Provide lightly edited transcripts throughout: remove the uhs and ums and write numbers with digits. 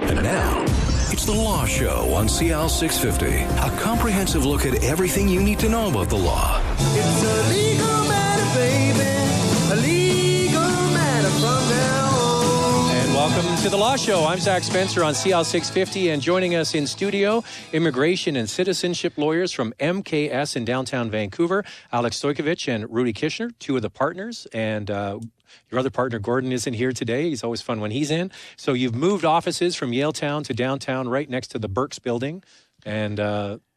And now, it's The Law Show on CL 650. A comprehensive look at everything you need to know about the law. It's a legal matter, baby. A legal matter from now on. And welcome to The Law Show. I'm Zach Spencer on CL 650, and joining us in studio, immigration and citizenship lawyers from MKS in downtown Vancouver, Alex Stojkovic and Rudy Kishner, two of the partners, and your other partner, Gordon, isn't here today. He's always fun when he's in. So you've moved offices from Yaletown to downtown right next to the Burke's building. And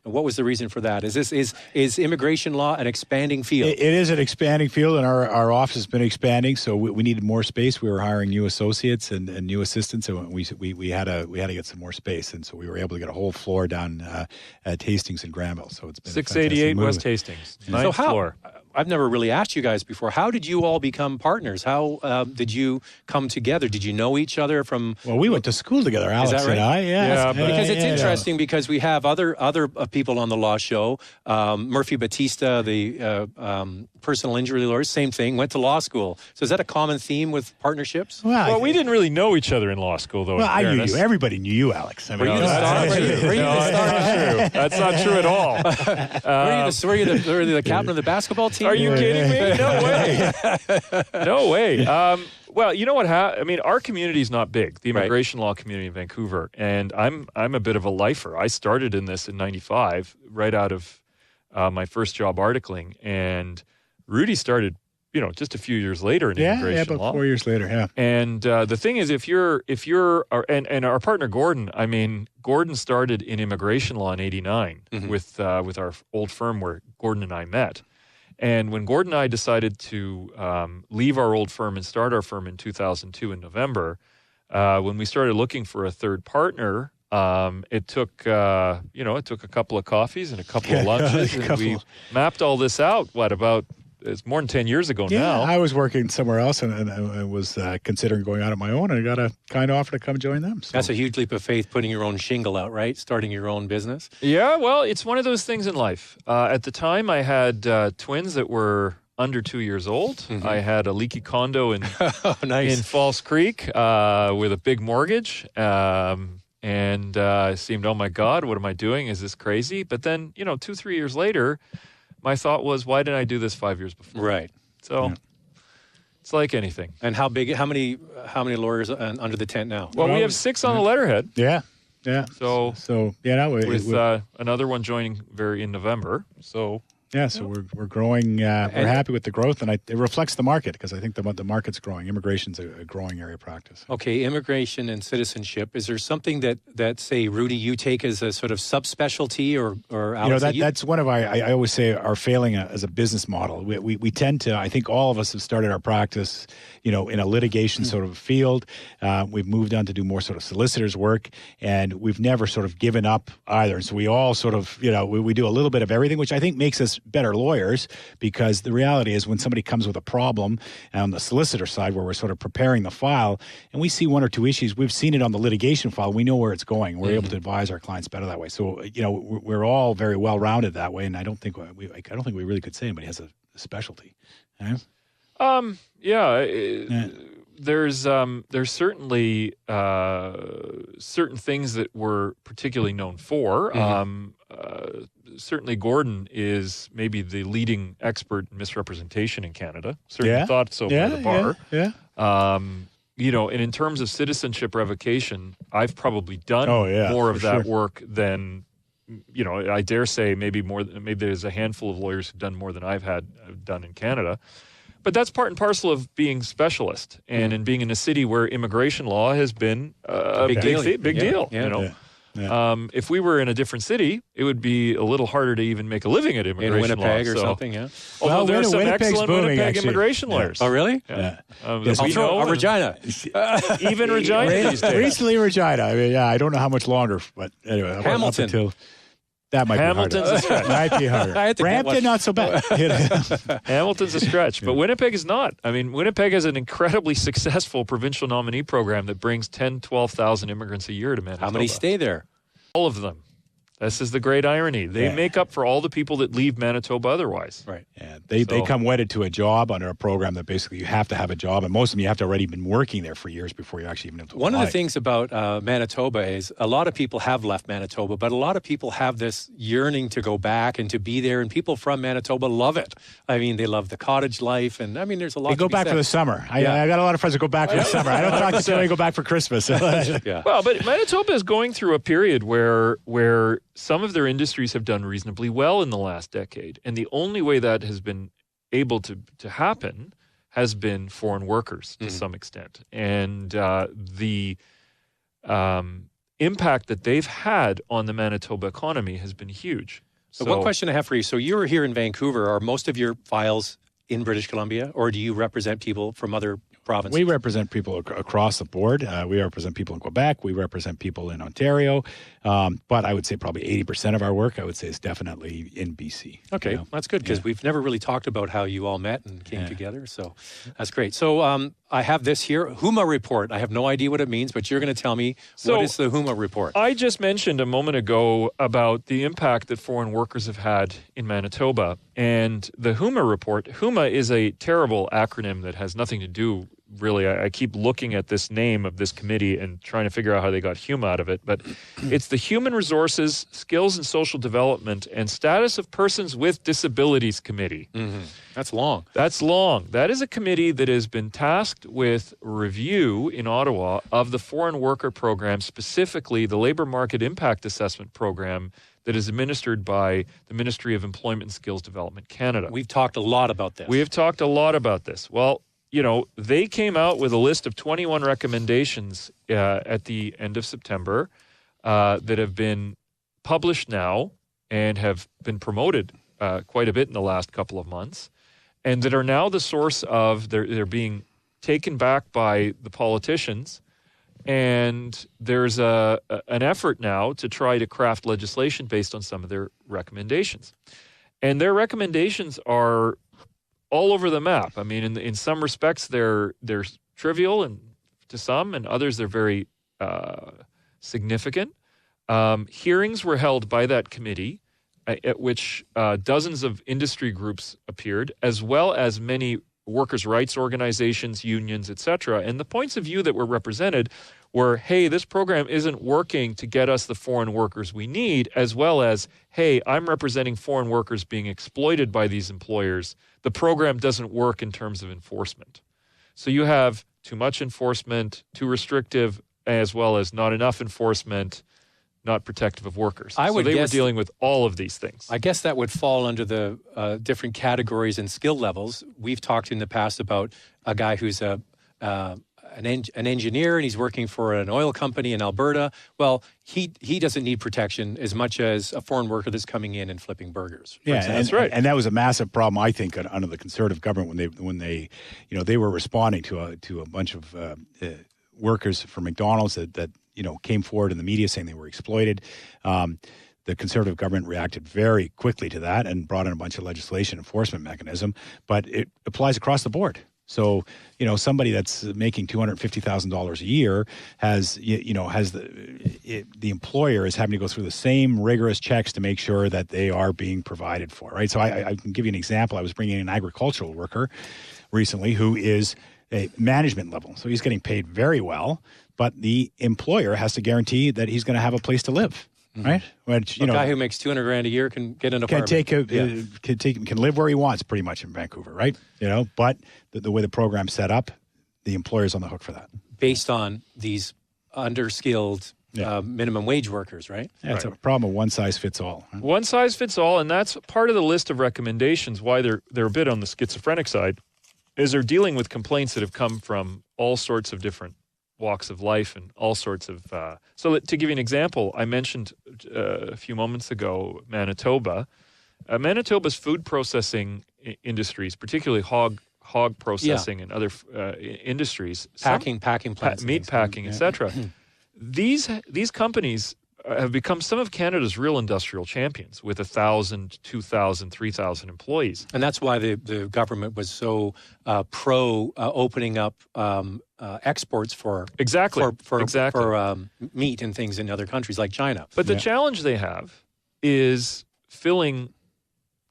what was the reason for that? Is immigration law an expanding field? It is an expanding field, and our office has been expanding, so we needed more space. We were hiring new associates and new assistants, and we had to get some more space, and so we were able to get a whole floor down at Hastings and Granville. So it's been 688 West Hastings, ninth floor. I've never really asked you guys before. How did you all become partners? How did you come together? Did you know each other from? Well, we went to school together, Alex and I. Yeah, because it's interesting because we have other people on the Law Show. Murphy Batista, the personal injury lawyer, same thing, went to law school. So is that a common theme with partnerships? Well, we didn't really know each other in law school, though. Well, I knew you. Everybody knew you, Alex. I mean, Were you the star? That's not true at all. Were you the captain of the basketball team? Are you kidding me? No way. No way. Well, you know what? I mean, our community is not big, the immigration law community in Vancouver, and I'm a bit of a lifer. I started in this in '95, right out of my first job articling, and Rudy started, just a few years later in immigration law. About 4 years later. Yeah. And the thing is, if you're, and our partner Gordon started in immigration law in '89 with our old firm where Gordon and I met. And when Gordon and I decided to leave our old firm and start our firm in 2002 in November, when we started looking for a third partner, it took a couple of coffees and a couple of lunches, and we mapped all this out. It's more than 10 years ago now. I was working somewhere else, and I was considering going out on my own, and I got a kind offer to come join them. So. That's a huge leap of faith, putting your own shingle out, right? Starting your own business. Yeah, well, it's one of those things in life. At the time, I had twins that were under 2 years old. Mm-hmm. I had a leaky condo in False Creek with a big mortgage. And it seemed, oh my God, what am I doing? Is this crazy? But then, 2-3 years later, my thought was, why didn't I do this 5 years before? Right. So it's like anything. And how many lawyers under the tent now? Well, we have 6 on the letterhead. Yeah. So with another one joining in November. So. Yeah, so we're growing. We're happy with the growth, and it reflects the market because I think the market's growing. Immigration's a growing area of practice. Okay, immigration and citizenship. Is there something that say, Rudy, you take as a sort of subspecialty, or Alex, that's one of I always say our failing as a business model. We tend to. I think all of us have started our practice, in a litigation sort of field. We've moved on to do more sort of solicitors work, and we've never sort of given up either. And so we all sort of, we do a little bit of everything, which I think makes us better lawyers, because the reality is when somebody comes with a problem on the solicitor side where we're sort of preparing the file and we see one or two issues, we've seen it on the litigation file, we know where it's going. We're able to advise our clients better that way. So, we're all very well rounded that way, and I don't think we really could say anybody has a specialty. There's certainly certain things that we're particularly known for. Certainly Gordon is maybe the leading expert in misrepresentation in Canada. Certainly thought so by the bar. And in terms of citizenship revocation, I've probably done more of that work than, I dare say maybe there's a handful of lawyers who've done more than I've done in Canada. But that's part and parcel of being specialist and in being in a city where immigration law has been a big deal. If we were in a different city, it would be a little harder to even make a living at immigration law. In Winnipeg or something, yeah. Although there are some excellent booming, Winnipeg immigration lawyers. Oh, really? Yeah. Regina. Even Regina these days. Recently Regina. I mean, I don't know how much longer, but anyway. Hamilton. That might Hamilton's be harder. a stretch. Might be harder. Brampton, not so bad. Hamilton's a stretch, but Winnipeg is not. I mean, Winnipeg has an incredibly successful provincial nominee program that brings 10,000, 12,000 immigrants a year to Manitoba. How many stay there? All of them. This is the great irony. They make up for all the people that leave Manitoba otherwise. Right. Yeah, they come wedded to a job under a program that basically you have to have a job, and most of them you have to already been working there for years before you actually even have to One of apply. the things about Manitoba is a lot of people have left Manitoba, but a lot of people have this yearning to go back and to be there, and people from Manitoba love it. I mean, they love the cottage life, and I mean, there's a lot They to go be back said. for the summer. I got a lot of friends that go back for the summer. I don't talk to too many go back for Christmas. Yeah. Well, but Manitoba is going through a period where some of their industries have done reasonably well in the last decade. And the only way that has been able to happen has been foreign workers to some extent. And the impact that they've had on the Manitoba economy has been huge. So one question I have for you. So you're here in Vancouver. Are most of your files in British Columbia, or do you represent people from other provinces? We represent people across the board. We represent people in Quebec. We represent people in Ontario. But I would say probably 80% of our work, I would say, is definitely in BC. Okay, You know? that's good because we've never really talked about how you all met and came together. So that's great. So I have this here, HUMA Report. I have no idea what it means, but you're going to tell me what is the HUMA Report. I just mentioned a moment ago about the impact that foreign workers have had in Manitoba. And the HUMA Report, HUMA is a terrible acronym that has nothing to do, really. I keep looking at this name of this committee and trying to figure out how they got HUMA out of it. But it's the Human Resources, Skills and Social Development and Status of Persons with Disabilities Committee. Mm-hmm. That's long. That's long. That is a committee that has been tasked with review in Ottawa of the foreign worker program, specifically the Labour Market Impact Assessment Program that is administered by the Ministry of Employment and Skills Development Canada. We've talked a lot about this. We have talked a lot about this. Well, you know, they came out with a list of 21 recommendations at the end of September that have been published now and have been promoted quite a bit in the last couple of months, and that are now the source of, they're being taken back by the politicians. And there's an effort now to try to craft legislation based on some of their recommendations. And their recommendations are all over the map. I mean, in some respects, they're trivial and to some, and others they're very significant. Hearings were held by that committee at which dozens of industry groups appeared, as well as many workers' rights organizations, unions, etc. And the points of view that were represented were, hey, this program isn't working to get us the foreign workers we need, as well as, hey, I'm representing foreign workers being exploited by these employers. The program doesn't work in terms of enforcement. So you have too much enforcement, too restrictive, as well as not enough enforcement, not protective of workers. So they were dealing with all of these things. I guess that would fall under the different categories and skill levels. We've talked in the past about a guy who's an engineer and he's working for an oil company in Alberta. Well, he doesn't need protection as much as a foreign worker that's coming in and flipping burgers. Yeah, that's right. And that was a massive problem, I think, under the Conservative government when they they were responding to a bunch of workers from McDonald's that came forward in the media saying they were exploited. The Conservative government reacted very quickly to that and brought in a bunch of legislation enforcement mechanism, but it applies across the board. So, somebody that's making $250,000 a year has the employer is having to go through the same rigorous checks to make sure that they are being provided for, right? So I can give you an example. I was bringing in an agricultural worker recently who is a management level. So he's getting paid very well, but the employer has to guarantee that he's going to have a place to live. Right, which a guy who makes $200,000 a year can get an apartment. Can live where he wants, pretty much in Vancouver, right? But the way the program's set up, the employer's on the hook for that, based on these underskilled minimum wage workers, right? Yeah, it's a problem of one size fits all. Right? One size fits all, and that's part of the list of recommendations. Why they're a bit on the schizophrenic side, is they're dealing with complaints that have come from all sorts of different walks of life and all sorts of so to give you an example, I mentioned a few moments ago Manitoba. Manitoba's food processing industries, particularly hog processing and other industries, packing plants, meat packing, etc. These companies have become some of Canada's real industrial champions with 1,000, 2,000, 3,000 employees. And that's why the government was so pro opening up exports for meat and things in other countries like China. But the challenge they have is filling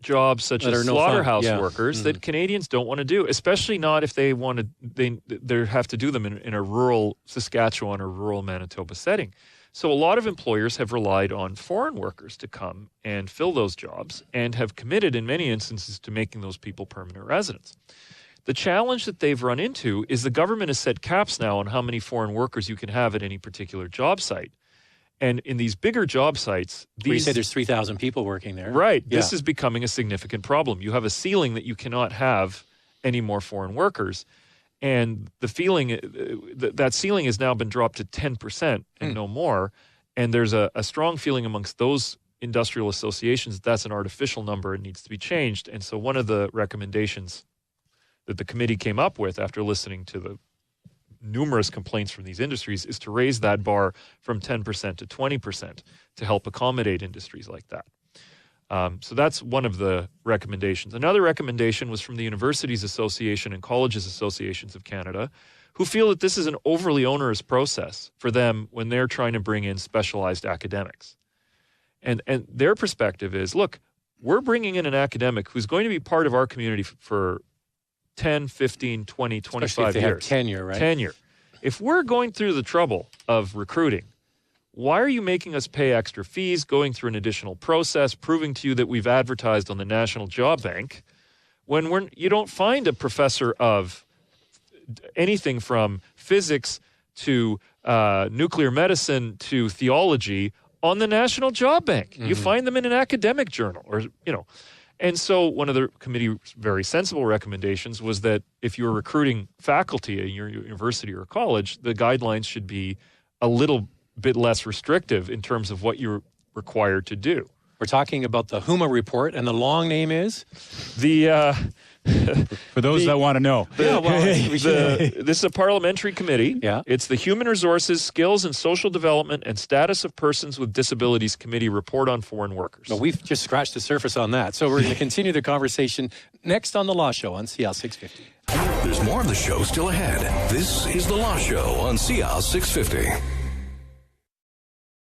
jobs such That as are no fun. slaughterhouse Yeah. workers that Canadians don't want to do, especially not if they want to. They have to do them in a rural Saskatchewan or rural Manitoba setting. So a lot of employers have relied on foreign workers to come and fill those jobs and have committed in many instances to making those people permanent residents. The challenge that they've run into is the government has set caps now on how many foreign workers you can have at any particular job site. And in these bigger job sites, You say there's 3,000 people working there. right, Yeah. this is becoming a significant problem. You have a ceiling that you cannot have any more foreign workers. And the feeling that ceiling has now been dropped to 10% and no more. And there's a strong feeling amongst those industrial associations that that's an artificial number and needs to be changed. And so one of the recommendations that the committee came up with after listening to the numerous complaints from these industries is to raise that bar from 10% to 20% to help accommodate industries like that. So that's one of the recommendations. Another recommendation was from the Universities Association and Colleges Associations of Canada, who feel that this is an overly onerous process for them when they're trying to bring in specialized academics. And their perspective is, look, we're bringing in an academic who's going to be part of our community for 10, 15, 20, 25 Especially if they years. have tenure, right? Tenure. If we're going through the trouble of recruiting, why are you making us pay extra fees, going through an additional process, proving to you that we've advertised on the National Job Bank, when you don't find a professor of anything from physics to nuclear medicine to theology on the National Job Bank? You find them in an academic journal, or And so one of the committee's very sensible recommendations was that if you're recruiting faculty at your university or college, the guidelines should be a little bit less restrictive in terms of what you're required to do. We're talking about the HUMA Report, and the long name is? For those that want to know. This is a parliamentary committee. Yeah. It's the Human Resources, Skills and Social Development and Status of Persons with Disabilities Committee Report on Foreign Workers. Well, we've just scratched the surface on that. So we're going to continue the conversation next on The Law Show on CL 650. There's more of the show still ahead. This is The Law Show on CL 650.